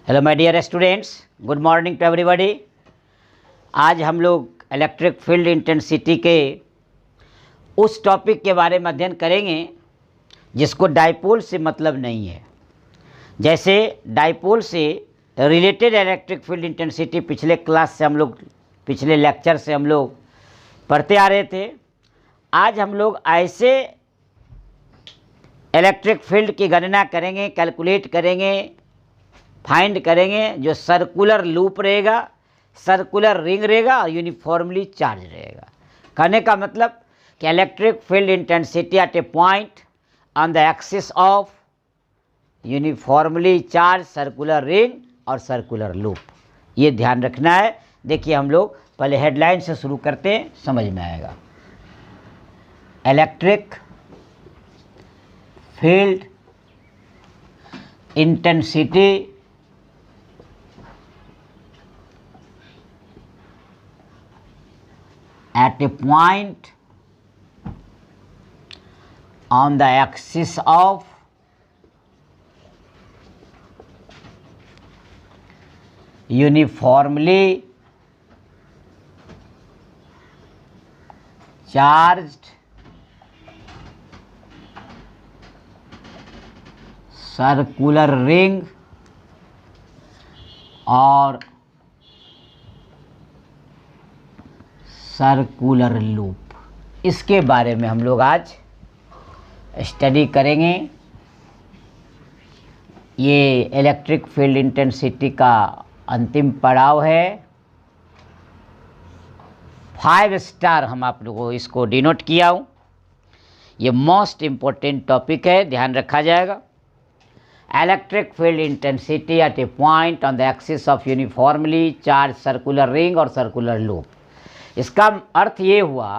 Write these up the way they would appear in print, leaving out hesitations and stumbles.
Hello my dear students, good morning to everybody. आज हम लोग इलेक्ट्रिक फील्ड इंटेंसिटी के उस टॉपिक के बारे में अध्ययन करेंगे जिसको डाइपोल से मतलब नहीं है। जैसे डाइपोल से रिलेटेड इलेक्ट्रिक फील्ड इंटेंसिटी पिछले क्लास से पिछले लेक्चर से हम लोग पढ़ते आ रहे थे। आज हम लोग ऐसे इलेक्ट्रिक फील्ड की गणना करेंगे, कैलकुलेट करेंगे, फाइंड करेंगे जो सर्कुलर लूप रहेगा, सर्कुलर रिंग रहेगा और यूनिफॉर्मली चार्ज रहेगा। कहने का मतलब कि electric field intensity at A point on the axis of uniformly charge circular ring और सर्कुलर लूप, ये ध्यान रखना है। देखिए हम लोग पहले हेडलाइन से शुरू करते हैं, समझ में आएगा। Electric field intensity at a point on the axis of uniformly charged circular ring और सर्कुलर लूप, इसके बारे में हम लोग आज स्टडी करेंगे। ये इलेक्ट्रिक फील्ड इंटेंसिटी का अंतिम पड़ाव है। 5 स्टार हम आप लोगों को इसको डिनोट किया हूँ। ये मोस्ट इम्पोर्टेंट टॉपिक है, ध्यान रखा जाएगा। Electric field intensity at A point on the axis of uniformly charge circular ring और सर्कुलर लूप। इसका अर्थ ये हुआ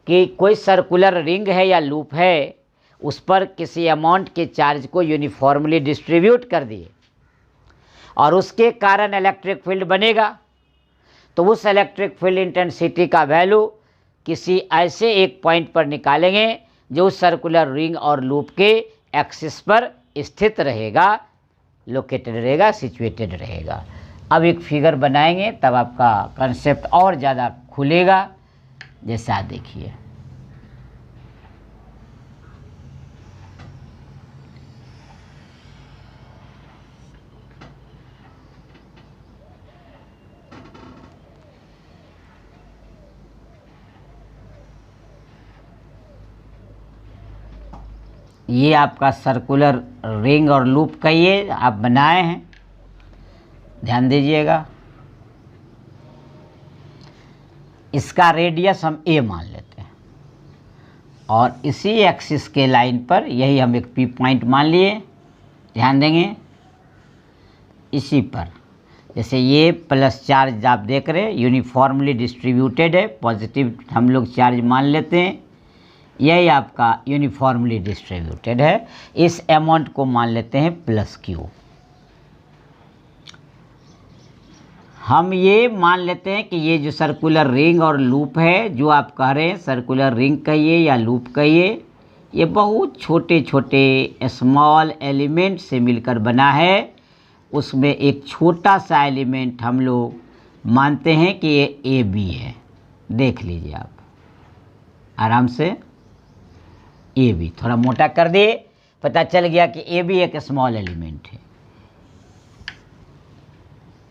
कि कोई सर्कुलर रिंग है या लूप है, उस पर किसी अमाउंट के चार्ज को यूनिफॉर्मली डिस्ट्रीब्यूट कर दिए और उसके कारण इलेक्ट्रिक फील्ड बनेगा। तो उस इलेक्ट्रिक फील्ड इंटेंसिटी का वैल्यू किसी ऐसे एक पॉइंट पर निकालेंगे जो उस सर्कुलर रिंग और लूप के एक्सिस पर स्थित रहेगा, लोकेटेड रहेगा, सिचुएटेड रहेगा। अब एक फिगर बनाएंगे तब आपका कंसेप्ट और ज़्यादा खुलेगा। जैसा देखिए, ये आपका सर्कुलर रिंग और लूप का ये आप बनाए हैं, ध्यान दीजिएगा। इसका रेडियस हम ए मान लेते हैं और इसी एक्सिस के लाइन पर यही हम एक पी पॉइंट मान लिए, ध्यान देंगे। इसी पर जैसे ये प्लस चार्ज आप देख रहे हैं यूनिफॉर्मली डिस्ट्रीब्यूटेड है, पॉजिटिव हम लोग चार्ज मान लेते हैं, यही आपका यूनिफॉर्मली डिस्ट्रीब्यूटेड है। इस अमाउंट को मान लेते हैं प्लस क्यू। हम ये मान लेते हैं कि ये जो सर्कुलर रिंग और लूप है, जो आप कह रहे हैं सर्कुलर रिंग कहिए या लूप कहिए, ये बहुत छोटे छोटे स्मॉल एलिमेंट से मिलकर बना है। उसमें एक छोटा सा एलिमेंट हम लोग मानते हैं कि ये ए बी है। देख लीजिए आप आराम से, ए बी थोड़ा मोटा कर दिए, पता चल गया कि ए बी एक स्मॉल एलिमेंट है।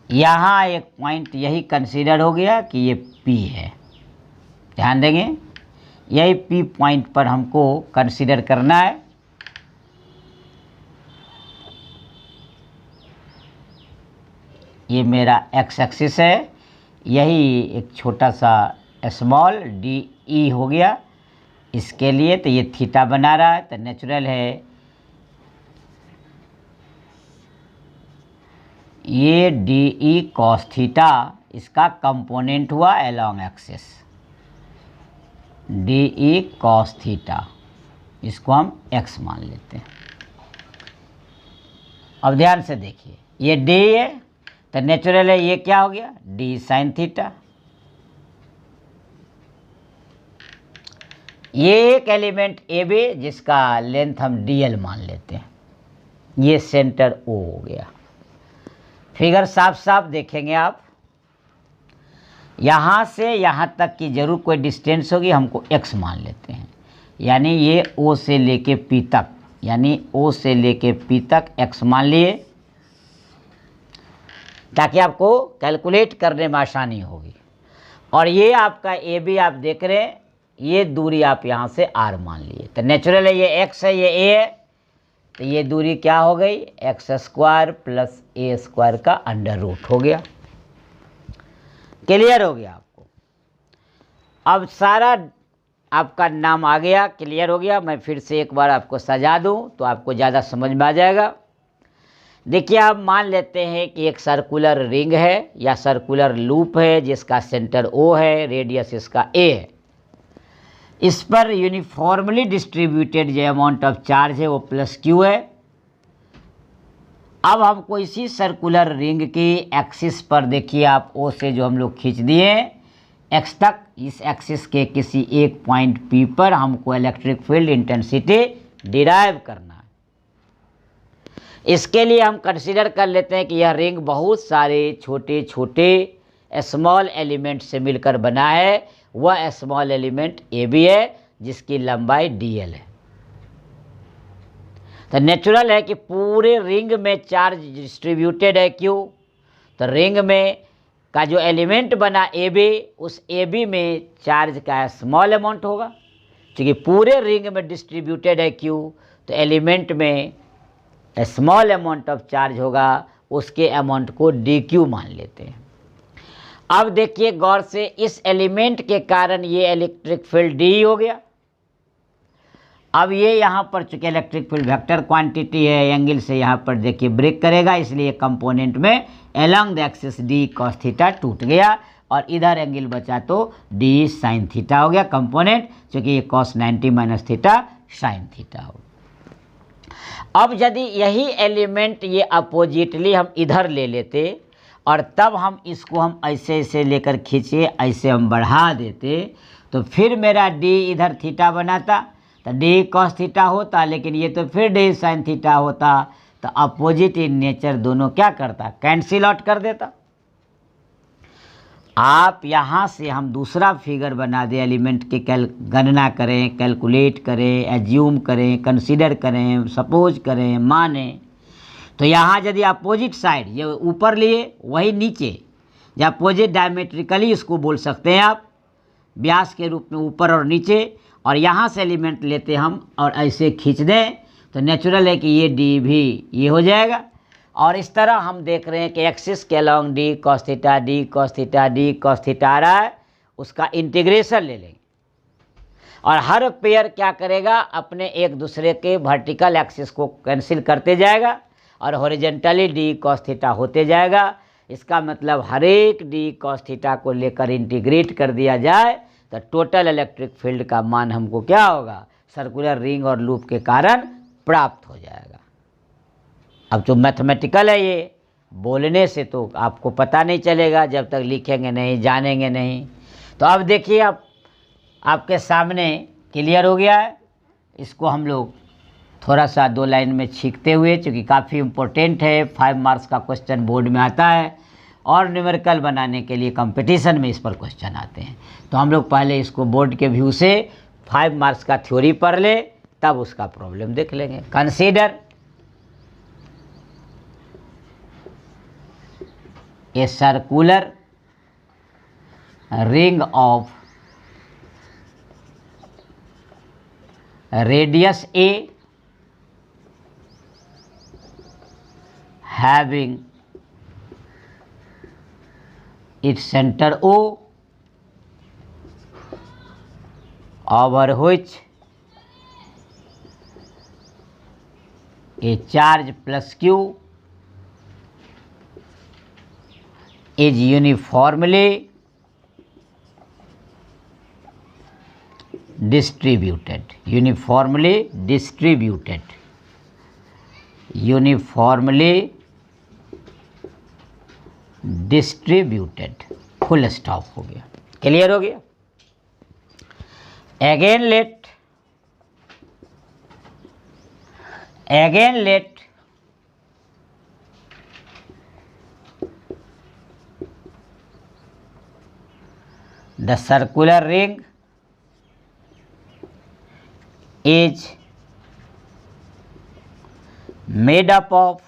यहाँ एक पॉइंट यही कंसीडर हो गया कि ये P है, ध्यान देंगे। यही P पॉइंट पर हमको कंसीडर करना है। ये मेरा एक्स एक्सिस है, यही एक छोटा सा स्मॉल डी ई हो गया इसके लिए। तो ये थीटा बना रहा है, तो नेचुरल है ये डी ई कॉस थीटा, इसका कंपोनेंट हुआ along axis D E cos theta, इसको हम x मान लेते हैं। अब ध्यान से देखिए, ये डी है तो नेचुरल है, ये क्या हो गया डी साइन थीटा। ये एक एलिमेंट ए बी जिसका लेंथ हम डी एल मान लेते हैं, ये सेंटर ओ हो गया। फिगर साफ साफ देखेंगे आप। यहाँ से यहाँ तक की जरूर कोई डिस्टेंस होगी, हमको x मान लेते हैं, यानी ये O से लेके P तक, यानी O से लेके P तक x मान लिए, ताकि आपको कैलकुलेट करने में आसानी होगी। और ये आपका ए बी आप देख रहे हैं, ये दूरी आप यहाँ से r मान लिए, तो नेचुरल है ये x है, ये a है, तो ये दूरी क्या हो गई, x square plus A square का अंडर रूट हो गया। क्लियर हो गया आपको। अब सारा आपका नाम आ गया, क्लियर हो गया। मैं फिर से एक बार आपको सजा दूं तो आपको ज़्यादा समझ में आ जाएगा। देखिए, आप मान लेते हैं कि एक सर्कुलर रिंग है या सर्कुलर लूप है जिसका सेंटर O है, रेडियस इसका A है। इस पर यूनिफॉर्मली डिस्ट्रीब्यूटेड जो अमाउंट ऑफ चार्ज है वो प्लस Q है। अब हमको इसी सर्कुलर रिंग की एक्सिस पर देखिए आप O से जो हम लोग खींच दिए x तक, इस एक्सिस के किसी एक पॉइंट P पर हमको इलेक्ट्रिक फील्ड इंटेंसिटी डिराइव करना है। इसके लिए हम कंसीडर कर लेते हैं कि यह रिंग बहुत सारे छोटे छोटे स्मॉल एलिमेंट से मिलकर बना है। वह स्मॉल एलिमेंट AB है जिसकी लंबाई dl है। तो नेचुरल है कि पूरे रिंग में चार्ज डिस्ट्रीब्यूटेड है Q, तो रिंग में का जो एलिमेंट बना AB, उस AB में चार्ज का स्मॉल अमाउंट होगा। क्योंकि पूरे रिंग में डिस्ट्रीब्यूटेड है Q, तो एलिमेंट में स्मॉल अमाउंट ऑफ चार्ज होगा, उसके अमाउंट को dQ मान लेते हैं। अब देखिए गौर से, इस एलिमेंट के कारण ये इलेक्ट्रिक फील्ड D हो गया। अब ये यहाँ पर चूंकि इलेक्ट्रिक फील्ड वेक्टर क्वांटिटी है, एंगल से यहाँ पर देखिए ब्रेक करेगा, इसलिए कंपोनेंट में along the axis D cos theta टूट गया और इधर एंगल बचा तो D sin थीटा हो गया कंपोनेंट, क्योंकि ये cos 90 minus theta sin theta हो। अब यदि यही एलिमेंट ये अपोजिटली हम इधर ले लेते और तब हम इसको हम ऐसे ऐसे लेकर खींचे, ऐसे हम बढ़ा देते, तो फिर मेरा D इधर थीटा बनाता, तो D cos थीटा होता, लेकिन ये तो फिर D sin थीटा होता। तो अपोजिट इन नेचर दोनों क्या करता, कैंसिल आउट कर देता। आप यहाँ से हम दूसरा फिगर बना दें, एलिमेंट की गणना करें, कैलकुलेट करें, एज्यूम करें, कंसीडर करें, सपोज करें, माने, तो यहाँ यदि अपोजिट साइड ये ऊपर लिए वही नीचे, या अपोजिट डायमेट्रिकली इसको बोल सकते हैं आप, व्यास के रूप में ऊपर और नीचे, और यहाँ से एलिमेंट लेते हम और ऐसे खींच दें, तो नेचुरल है कि ये D भी ये हो जाएगा। और इस तरह हम देख रहे हैं कि एक्सिस के along D cos theta, D cos theta, D cos theta आ रहा है, उसका इंटीग्रेशन ले लेंगे और हर पेयर क्या करेगा, अपने एक दूसरे के वर्टिकल एक्सिस को कैंसिल करते जाएगा और हॉरिजॉन्टली D cos थीटा होते जाएगा। इसका मतलब हर एक D cos थीटा को लेकर इंटीग्रेट कर दिया जाए तो टोटल इलेक्ट्रिक फील्ड का मान हमको क्या होगा, सर्कुलर रिंग और लूप के कारण प्राप्त हो जाएगा। अब जो मैथमेटिकल है ये बोलने से तो आपको पता नहीं चलेगा जब तक लिखेंगे नहीं, जानेंगे नहीं। तो अब देखिए, अब आपके सामने क्लियर हो गया है। इसको हम लोग थोड़ा सा 2 लाइन में छींकते हुए, चूँकि काफ़ी इम्पोर्टेंट है, 5 मार्क्स का क्वेश्चन बोर्ड में आता है और न्यूमेरिकल बनाने के लिए कंपटीशन में इस पर क्वेश्चन आते हैं। तो हम लोग पहले इसको बोर्ड के व्यू से 5 मार्क्स का थ्योरी पढ़ ले, तब उसका प्रॉब्लम देख लेंगे। Consider a circular ring of radius A having its center O, over which a charge plus Q is uniformly distributed, uniformly distributed, uniformly distributed, full stop हो गया। क्लियर हो गया। again let the circular ring is made up of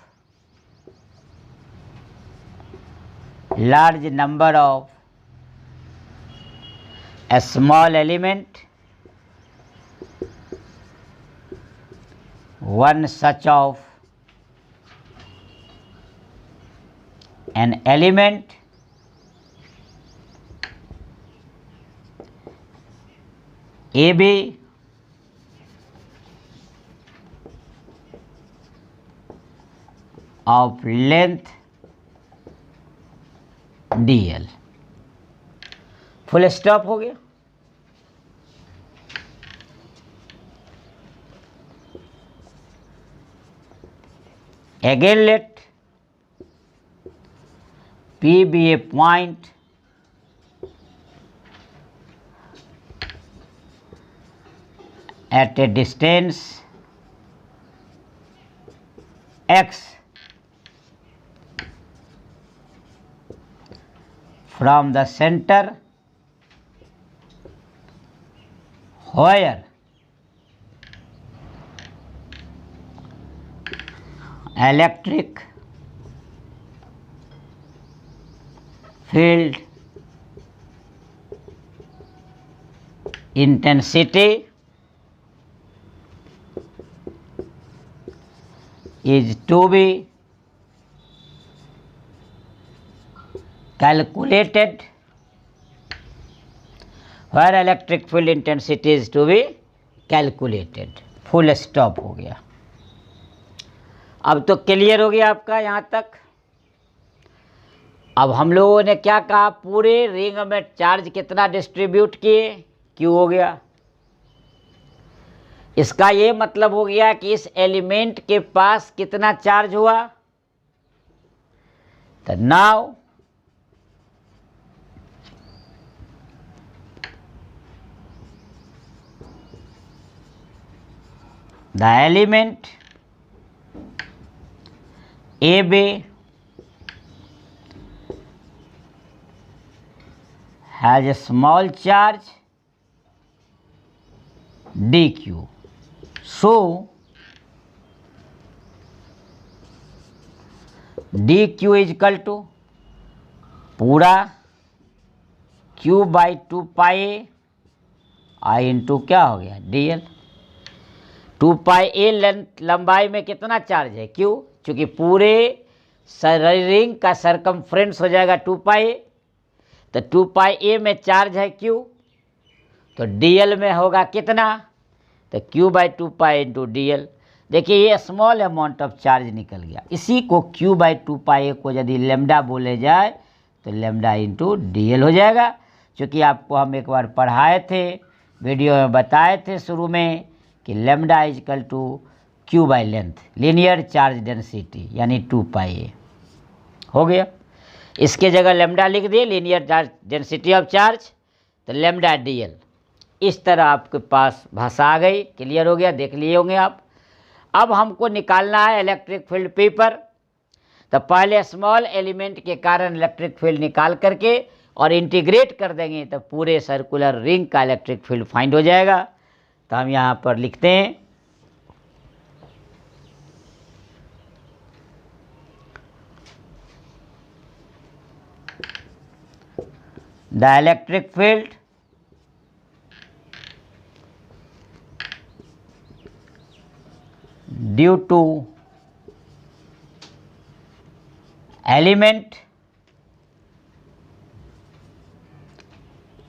large number of a small element. One such of an element AB of length DL. Full stop हो गया। Again let P be a point at a distance x from the center where electric field intensity is to be calculated, where electric field intensity is to be calculated। Full stop हो गया। अब तो clear हो गया आपका यहाँ तक। अब हम लोगों ने क्या कहा, पूरे रिंग में चार्ज कितना डिस्ट्रीब्यूट किए, क्यू हो गया। इसका ये मतलब हो गया कि इस एलिमेंट के पास कितना चार्ज हुआ। तो now the element AB has a small charge dq. So dq is equal to पूरा q by 2 pi I into क्या हो गया dl। 2 पाई ए लंबाई में कितना चार्ज है q, चूँकि पूरे रिंग का सरकमफ्रेंस हो जाएगा 2 पाई, तो 2 पाई ए में चार्ज है q, तो dl में होगा कितना, तो q by 2 pi into dl। देखिए ये स्मॉल अमाउंट ऑफ चार्ज निकल गया। इसी को q बाई 2 पाई को यदि लेमडा बोले जाए तो लेमडा इंटू dl हो जाएगा। चूँकि आपको हम एक बार पढ़ाए थे, वीडियो में बताए थे शुरू में कि lambda is equal to q by length, linear charge density, यानी 2 पाई ए हो गया। इसके जगह लेमडा लिख दिए, linear charge density of charge, तो लेमडा dl। इस तरह आपके पास भाषा आ गई, क्लियर हो गया, देख लिए होंगे आप। अब हमको निकालना है इलेक्ट्रिक फील्ड पी पर। तो पहले स्मॉल एलिमेंट के कारण इलेक्ट्रिक फील्ड निकाल करके और इंटीग्रेट कर देंगे तो पूरे सर्कुलर रिंग का इलेक्ट्रिक फील्ड फाइंड हो जाएगा। तो हम यहाँ पर लिखते हैं the electric field due to element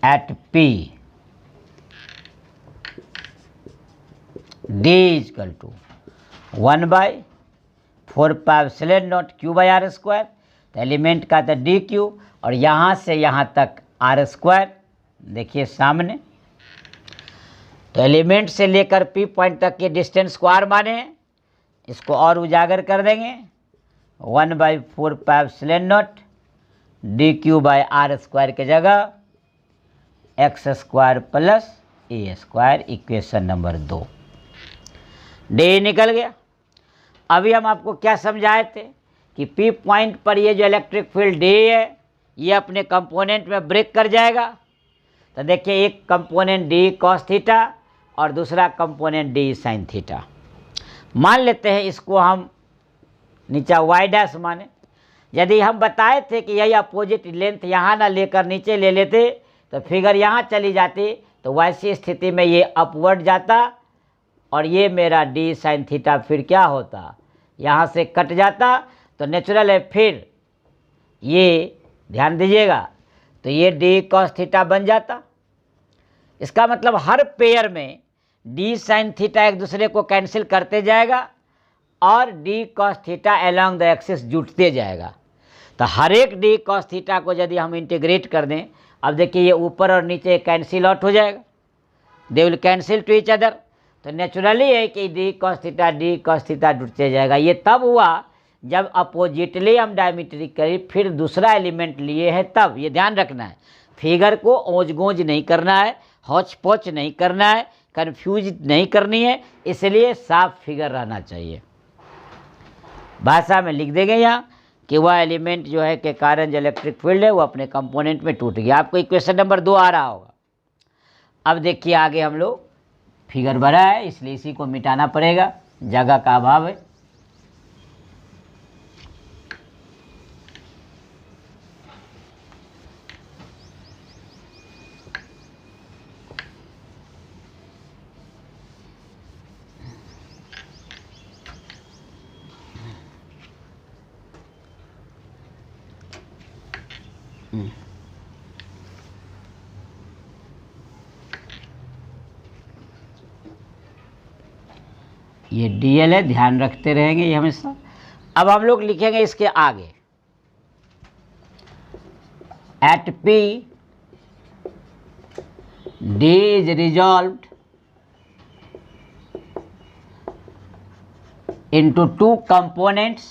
at P D is equal to 1 by 4 pi epsilon naught q by R square. तो एलिमेंट का था डी क्यू और यहाँ से यहाँ तक आर स्क्वायर, देखिए सामने। तो एलिमेंट से लेकर P पॉइंट तक के डिस्टेंस को r माने, इसको और उजागर कर देंगे। 1 by 4 pi epsilon naught D Q by R square के जगह X square plus A square, equation number 2। D निकल गया। अभी हम आपको क्या समझाए थे कि पी पॉइंट पर ये जो इलेक्ट्रिक फील्ड डी है ये अपने कंपोनेंट में ब्रेक कर जाएगा, तो देखिए एक कंपोनेंट डी कॉस थीटा और दूसरा कंपोनेंट डी साइन थीटा। मान लेते हैं इसको हम नीचा वाई डैश माने। यदि हम बताए थे कि यही अपोजिट लेंथ यहाँ ना लेकर नीचे ले लेते तो फिगर यहाँ चली जाती, तो वैसी स्थिति में ये अपवर्ड जाता और ये मेरा डी साइन थीटा फिर क्या होता, यहाँ से कट जाता। तो नेचुरल है फिर ये ध्यान दीजिएगा, तो ये डी कॉस थीटा बन जाता। इसका मतलब हर पेयर में डी साइन थीटा एक दूसरे को कैंसिल करते जाएगा और D cos theta along the axis जुटते जाएगा। तो हर एक डी कॉस थीटा को यदि हम इंटीग्रेट कर दें, अब देखिए ये ऊपर और नीचे कैंसिल आउट हो जाएगा, they will cancel two each other. तो नेचुरली है कि डी कॉस थीटा जुटते जाएगा। ये तब हुआ जब अपोजिटली हम डायमीट्रिकली फिर दूसरा एलिमेंट लिए हैं तब। ये ध्यान रखना है, फिगर को ओंज गोंज नहीं करना है, हौच पौच नहीं करना है, कन्फ्यूज नहीं करनी है, इसलिए साफ फिगर रहना चाहिए। भाषा में लिख देंगे यहाँ कि वह एलिमेंट जो है के कारण जो इलेक्ट्रिक फील्ड है वो अपने कंपोनेंट में टूट गया। आपको इक्वेशन नंबर 2 आ रहा होगा। अब देखिए आगे हम लोग फिगर भरा है, इसलिए इसी को मिटाना पड़ेगा, जगह का अभाव है। ये डीएल है, ध्यान रखते रहेंगे ये हमेशा। अब हम लोग लिखेंगे इसके आगे at P D is resolved into two components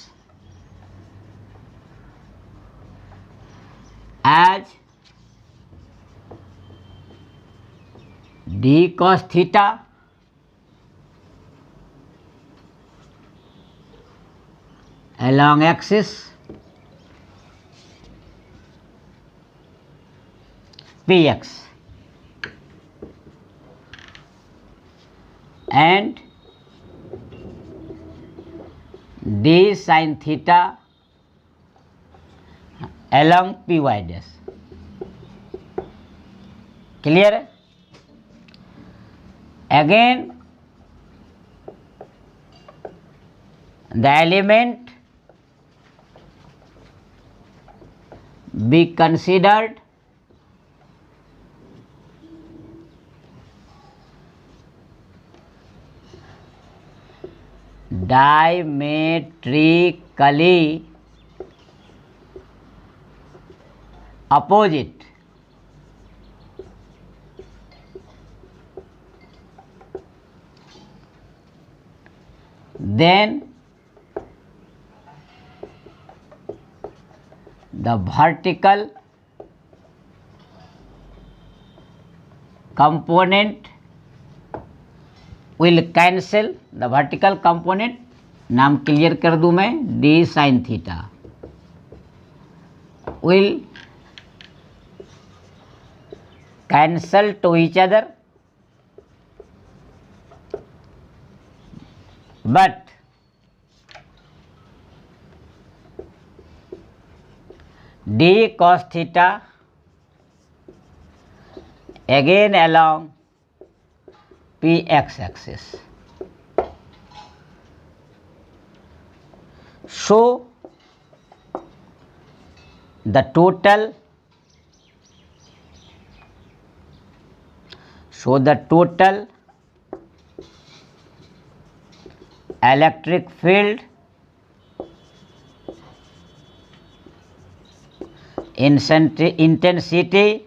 as d cos theta along axis px and d sin theta along py dash। Clear है? Again the element be considered diametrically opposite then the vertical component will cancel। the vertical component नाम clear कर दूं मैं, d sin theta will cancel to each other but d cos theta again along px axis। So the total electric field intensity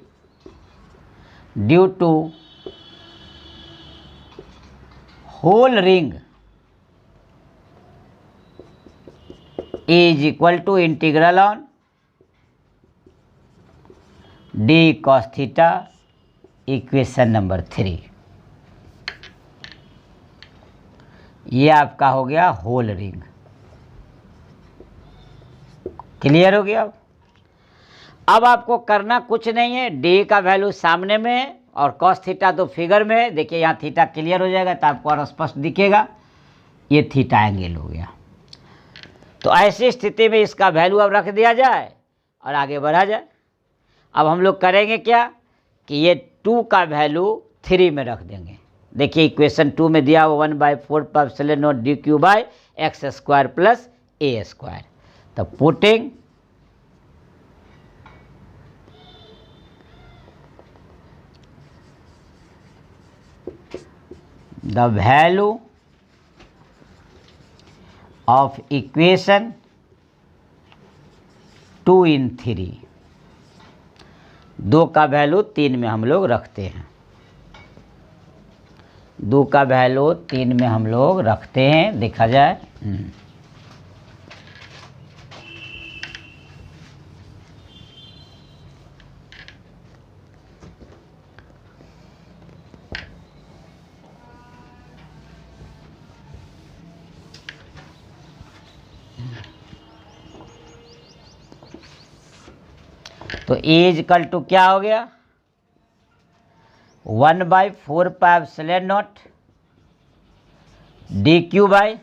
due to whole ring is equal to integral on d cos theta, equation number 3। ये आपका हो गया whole ring. Clear हो गया? अब आपको करना कुछ नहीं है, डी का वैल्यू सामने में है और कॉस थीटा तो फिगर में है। देखिए यहाँ थीटा क्लियर हो जाएगा तो आपको और स्पष्ट दिखेगा, ये थीटा एंगल हो गया। तो ऐसी स्थिति में इसका वैल्यू अब रख दिया जाए और आगे बढ़ा जाए। अब हम लोग करेंगे क्या कि ये 2 का वैल्यू 3 में रख देंगे। देखिए इक्वेशन 2 में दिया हुआ 1/4 D Q by x square plus A square. तो putting the value of equation 2 in 3, 2 का वैल्यू 3 में हम लोग रखते हैं, 2 का वैल्यू 3 में हम लोग रखते हैं। देखा जाए तो ए इजकल टू क्या हो गया 1/4 D Q by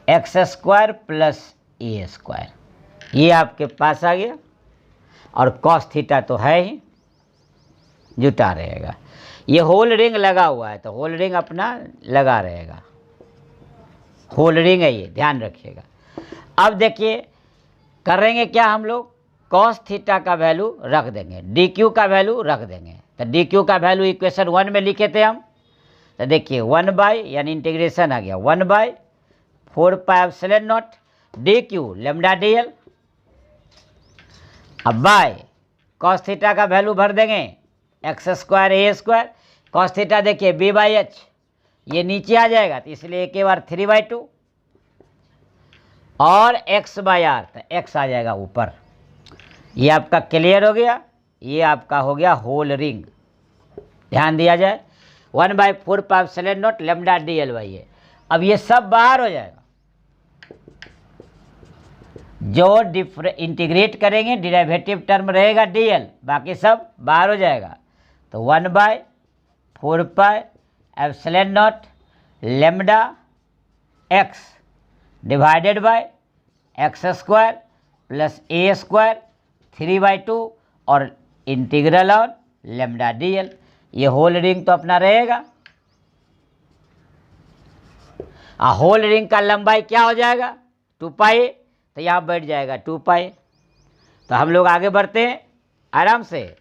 x square plus A square. ये आपके पास आ गया और कॉस थीटा तो है ही, जुटा रहेगा। ये होल रिंग लगा हुआ है तो होल रिंग अपना लगा रहेगा, होल रिंग है ये, ध्यान रखिएगा। अब देखिए करेंगे क्या, हम लोग कॉस थीटा का वैल्यू रख देंगे, डी क्यू का वैल्यू रख देंगे। तो डी क्यू का वैल्यू इक्वेशन 1 में लिखे थे हम। तो देखिए 1 बाई यानी इंटीग्रेशन आ गया 1/4 D Q lambda D L. अब बाय कॉस थीटा का वैल्यू भर देंगे एक्स स्क्वायर ए स्क्वायर। कॉस थीटा देखिए बी बाई एच, ये नीचे आ जाएगा तो इसलिए एक बार 3/2 और x बाई आर, तो x आ जाएगा ऊपर। ये आपका क्लियर हो गया, ये आपका हो गया होल रिंग। ध्यान दिया जाए 1/4 लेमडा डी एल बाई ए। अब ये सब बाहर हो जाएगा, जो इंटीग्रेट करेंगे डिराइवेटिव टर्म रहेगा dl, बाकी सब बाहर हो जाएगा। तो 1/4 lambda x divided by x square plus A square 3/2 और इंटीग्रल ऑन लेमडा dl। ये होल रिंग तो अपना रहेगा। होल रिंग का लंबाई क्या हो जाएगा 2 पाई, तो यहाँ बैठ जाएगा 2 पाई। तो हम लोग आगे बढ़ते हैं आराम से,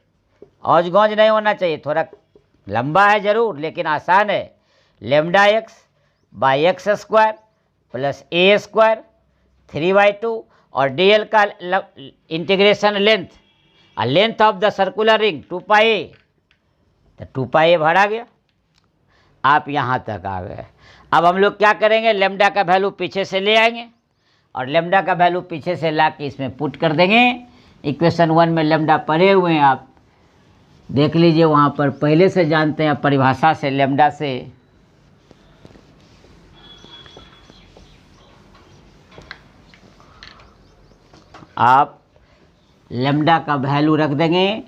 औज गौज नहीं होना चाहिए, थोड़ा लंबा है ज़रूर लेकिन आसान है। Lambda x by x square plus A square 3/2 और dl का integration length, length of the circular ring 2 पाई, तो 2 पाई भरा गया। आप यहाँ तक आ गए। अब हम लोग क्या करेंगे, लेमडा का वैल्यू पीछे से ले आएंगे और लेमडा का वैल्यू पीछे से ला के इसमें पुट कर देंगे। इक्वेशन 1 में लेमडा पढ़े हुए हैं, आप देख लीजिए, वहाँ पर पहले से जानते हैं परिभाषा से लेमडा से। आप लेमडा का वैल्यू रख देंगे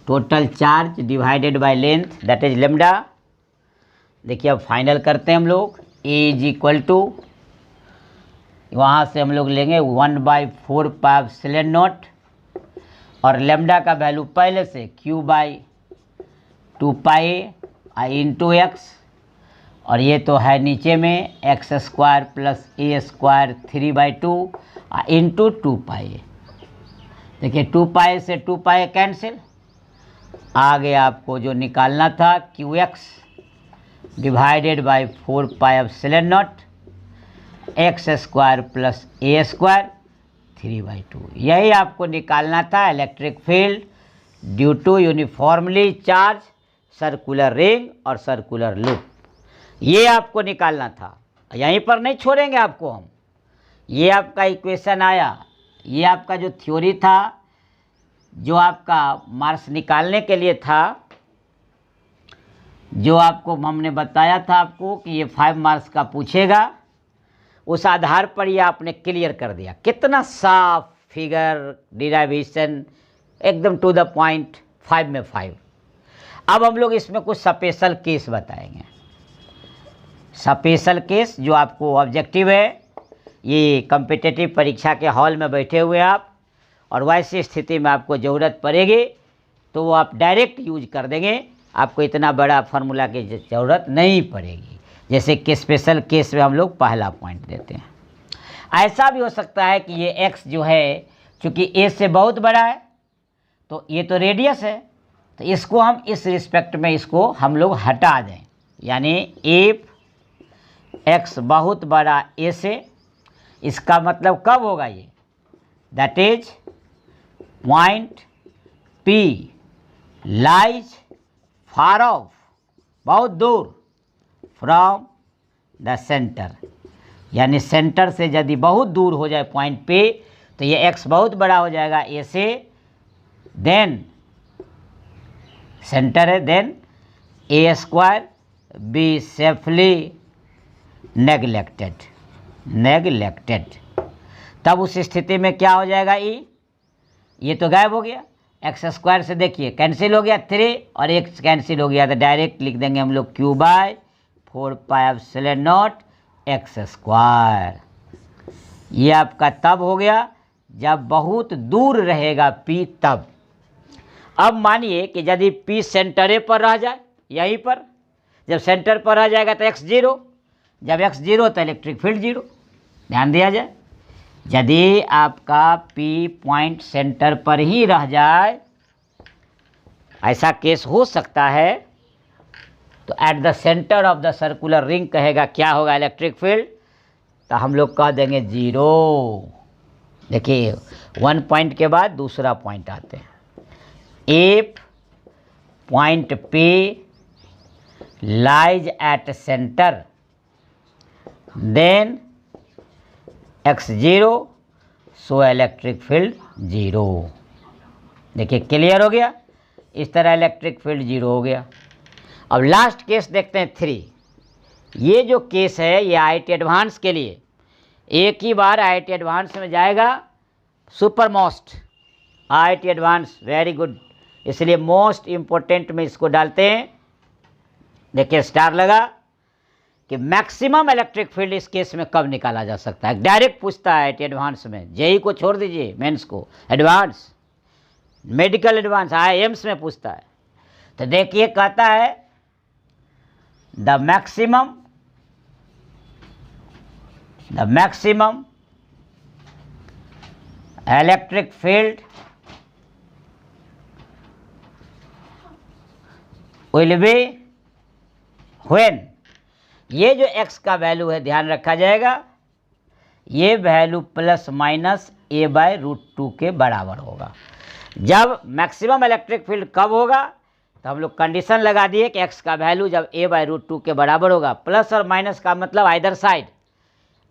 total charge divided by length, that is lambda. देखिए अब फाइनल करते हैं हम लोग, ए इज इक्वल टू, वहाँ से हम लोग लेंगे 1/4 और लेमडा का वैल्यू पहले से q by 2 pi into x, और ये तो है नीचे में x square plus A square 3/2 into 2 पाई। देखिए 2 पाई से 2 पाई कैंसिल, आगे आपको जो निकालना था qx divided by 4 X square plus A square 3/2, यही आपको निकालना था electric field due to uniformly charge circular ring और सर्कुलर लूप। ये आपको निकालना था, यहीं पर नहीं छोड़ेंगे आपको हम। ये आपका इक्वेशन आया, ये आपका जो थ्योरी था, जो आपका मार्क्स निकालने के लिए था, जो आपको हमने बताया था आपको कि ये 5 मार्क्स का पूछेगा, उस आधार पर ये आपने क्लियर कर दिया। कितना साफ फिगर, डिराइवेशन, एकदम टू द पॉइंट, 5 में 5। अब हम लोग इसमें कुछ स्पेशल केस बताएंगे। स्पेशल केस जो आपको ऑब्जेक्टिव है, ये कॉम्पिटिटिव परीक्षा के हॉल में बैठे हुए आप, और वैसी स्थिति में आपको ज़रूरत पड़ेगी तो वो आप डायरेक्ट यूज कर देंगे, आपको इतना बड़ा फार्मूला की ज़रूरत नहीं पड़ेगी। जैसे कि स्पेशल केस में हम लोग पहला पॉइंट देते हैं। ऐसा भी हो सकता है कि ये x जो है चूँकि a से बहुत बड़ा है, तो ये तो रेडियस है, तो इसको हम इस रिस्पेक्ट में इसको हम लोग हटा दें, यानी इफ x बहुत बड़ा a से, इसका मतलब कब होगा ये, that is point P lies far of, बहुत दूर, फ्रॉम द सेंटर, यानी सेंटर से यदि बहुत दूर हो जाए पॉइंट पे तो ये x बहुत बड़ा हो जाएगा a से, देन सेंटर है, then a square be safely neglected, तब उस स्थिति में क्या हो जाएगा, ये तो गायब हो गया, एक्स स्क्वायर से देखिए कैंसिल हो गया 3 और x कैंसिल हो गया, तो डायरेक्ट लिख देंगे हम लोग q बाय 4πε0 एक्स स्क्वायर। ये आपका तब हो गया जब बहुत दूर रहेगा P तब। अब मानिए कि यदि P सेंटरे पर रह जाए, यहीं पर जब सेंटर पर रह जाएगा तो x 0, जब x 0 तो इलेक्ट्रिक फील्ड 0। ध्यान दिया जाए, यदि आपका P पॉइंट सेंटर पर ही रह जाए, ऐसा केस हो सकता है, तो at the centre of the circular ring कहेगा क्या होगा इलेक्ट्रिक फील्ड, तो हम लोग कह देंगे 0। देखिए 1 पॉइंट के बाद दूसरा पॉइंट आते हैं, if point P lies at centre then x 0 so electric field 0। देखिए क्लियर हो गया, इस तरह इलेक्ट्रिक फील्ड 0 हो गया। अब लास्ट केस देखते हैं 3। ये जो केस है ये IIT एडवांस के लिए, एक ही बार IIT एडवांस में जाएगा, super most IIT advance, very good, इसलिए मोस्ट इम्पोर्टेंट में इसको डालते हैं। देखिए स्टार लगा कि मैक्सिमम इलेक्ट्रिक फील्ड इस केस में कब निकाला जा सकता है, डायरेक्ट पूछता है IIT एडवांस में, जेई को छोड़ दीजिए, मेंस को, एडवांस, मेडिकल एडवांस, IIMs में पूछता है। तो देखिए कहता है the maximum electric field will be when, ये जो x का वैल्यू है ध्यान रखा जाएगा, ये वैल्यू प्लस माइनस a/√2 के बराबर होगा। जब मैक्सिमम इलेक्ट्रिक फील्ड कब होगा, तो हम लोग कंडीशन लगा दिए कि x का वैल्यू जब a/√2 के बराबर होगा, प्लस और माइनस का मतलब either side,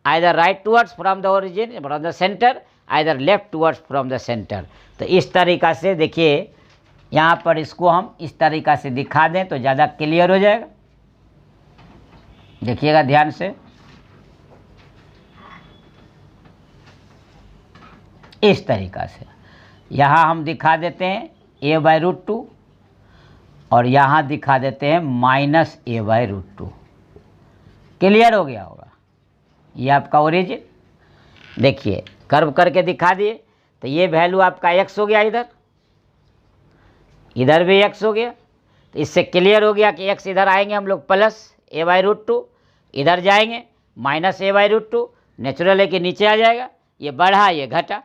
either right towards from the origin from the centre, either left towards from the centre. तो इस तरीक़ा से देखिए यहाँ पर इसको हम इस तरीक़ा से दिखा दें तो ज़्यादा क्लियर हो जाएगा। देखिएगा ध्यान से, इस तरीक़ा से यहाँ हम दिखा देते हैं a/√2 और यहाँ दिखा देते हैं -a/√2। क्लियर हो गया होगा, ये आपका ओरिजिन। देखिए कर्व करके दिखा दिए, तो ये वैल्यू आपका x हो गया, इधर भी x हो गया, तो इससे क्लियर हो गया कि x इधर आएंगे हम लोग प्लस a/√2, इधर जाएंगे -a/√2, नेचुरल है कि नीचे आ जाएगा, ये बढ़ा ये घटा।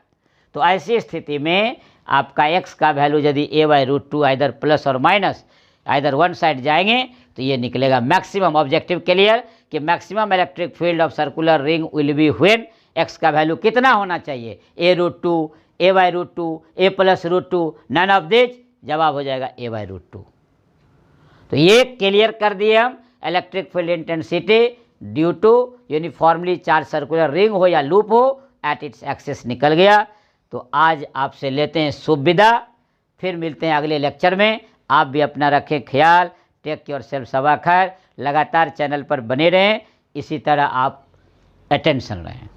तो ऐसी स्थिति में आपका x का वैल्यू यदि a/√2 आइदर प्लस और माइनस आइदर वन साइड जाएंगे तो ये निकलेगा मैक्सिमम। ऑब्जेक्टिव क्लियर कि maximum electric field of circular ring will be when x का वैल्यू कितना होना चाहिए, a√2, a/√2, a+√2, none of this, जवाब हो जाएगा a/√2। तो ये क्लियर कर दिए हम electric field intensity due to uniformly charge circular ring हो या लूप हो, एट इट्स एक्सिस निकल गया। तो आज आपसे लेते हैं शुभ विदा, फिर मिलते हैं अगले लेक्चर में। आप भी अपना रखें ख्याल, टेक योर सेल्फ, सबा खैर। लगातार चैनल पर बने रहें, इसी तरह आप अटेंशन रहें।